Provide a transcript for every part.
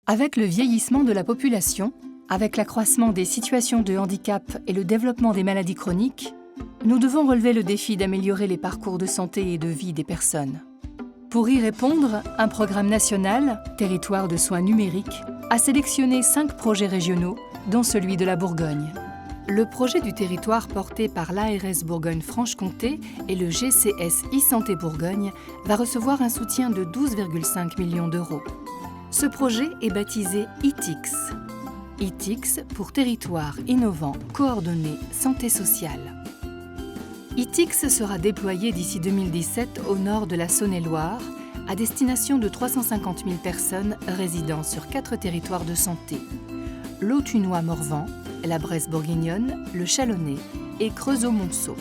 Avec le vieillissement de la population, avec l'accroissement des situations de handicap et le développement des maladies chroniques, nous devons relever le défi d'améliorer les parcours de santé et de vie des personnes. Pour y répondre, un programme national, Territoire de soins numériques, a sélectionné 5 projets régionaux, dont celui de la Bourgogne. Le projet du territoire porté par l'ARS Bourgogne-Franche-Comté et le GCS e-Santé Bourgogne va recevoir un soutien de 12,5 millions d'euros. Ce projet est baptisé ITIX. ITIX pour Territoire innovant coordonné santé sociale. ITIX sera déployé d'ici 2017 au nord de la Saône-et-Loire, à destination de 350 000 personnes résidant sur 4 territoires de santé: l'Autunois-Morvan, la Bresse bourguignonne, le Chalonnais et Creusot-Monceau.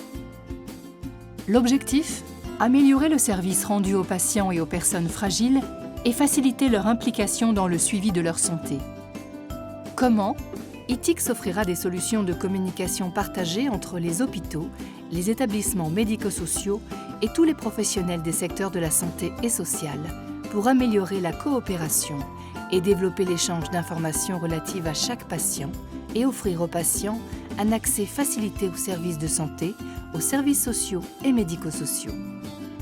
L'objectif ? Améliorer le service rendu aux patients et aux personnes fragiles et faciliter leur implication dans le suivi de leur santé. Comment ? ITIX offrira des solutions de communication partagées entre les hôpitaux, les établissements médico-sociaux et tous les professionnels des secteurs de la santé et sociale pour améliorer la coopération et développer l'échange d'informations relatives à chaque patient et offrir aux patients un accès facilité aux services de santé, aux services sociaux et médico-sociaux.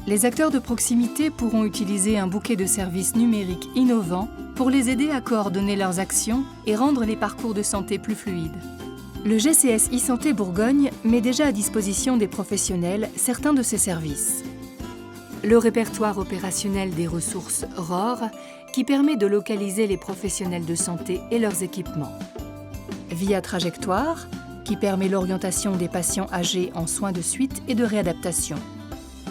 Les acteurs de proximité pourront utiliser un bouquet de services numériques innovants pour les aider à coordonner leurs actions et rendre les parcours de santé plus fluides. Le GCS e-Santé Bourgogne met déjà à disposition des professionnels certains de ces services. Le répertoire opérationnel des ressources ROR, qui permet de localiser les professionnels de santé et leurs équipements. Via Trajectoire, qui permet l'orientation des patients âgés en soins de suite et de réadaptation.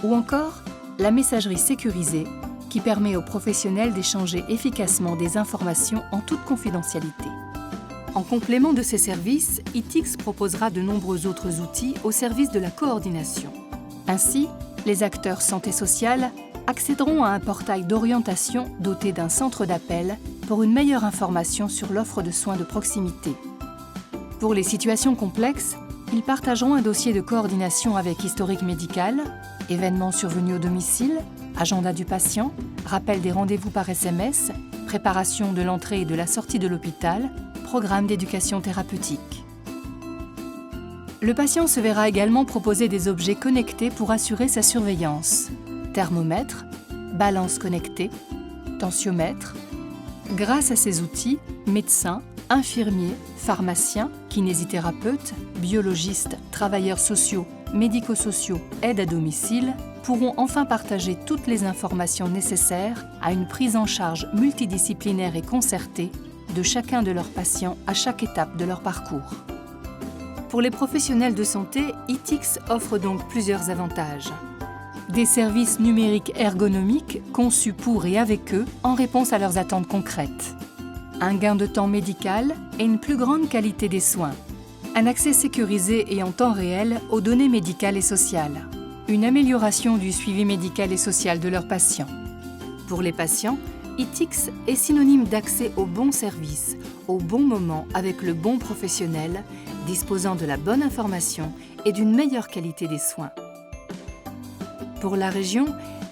Ou encore, la messagerie sécurisée, qui permet aux professionnels d'échanger efficacement des informations en toute confidentialité. En complément de ces services, ITIX proposera de nombreux autres outils au service de la coordination. Ainsi, les acteurs santé sociale accéderont à un portail d'orientation doté d'un centre d'appel pour une meilleure information sur l'offre de soins de proximité. Pour les situations complexes, ils partageront un dossier de coordination avec historique médical, événements survenus au domicile, agenda du patient, rappel des rendez-vous par SMS, préparation de l'entrée et de la sortie de l'hôpital, programme d'éducation thérapeutique. Le patient se verra également proposer des objets connectés pour assurer sa surveillance: thermomètre, balance connectée, tensiomètre. Grâce à ces outils, médecins, infirmiers, pharmaciens, kinésithérapeutes, biologistes, travailleurs sociaux, médico-sociaux, aides à domicile pourront enfin partager toutes les informations nécessaires à une prise en charge multidisciplinaire et concertée de chacun de leurs patients à chaque étape de leur parcours. Pour les professionnels de santé, ITIX offre donc plusieurs avantages. Des services numériques ergonomiques conçus pour et avec eux en réponse à leurs attentes concrètes. Un gain de temps médical et une plus grande qualité des soins. Un accès sécurisé et en temps réel aux données médicales et sociales. Une amélioration du suivi médical et social de leurs patients. Pour les patients, ITIX est synonyme d'accès au bon service, au bon moment avec le bon professionnel, disposant de la bonne information et d'une meilleure qualité des soins. Pour la région,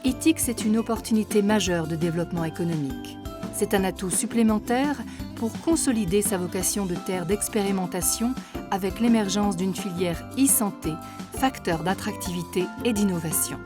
ITIX est une opportunité majeure de développement économique. C'est un atout supplémentaire pour consolider sa vocation de terre d'expérimentation avec l'émergence d'une filière e-santé, facteur d'attractivité et d'innovation.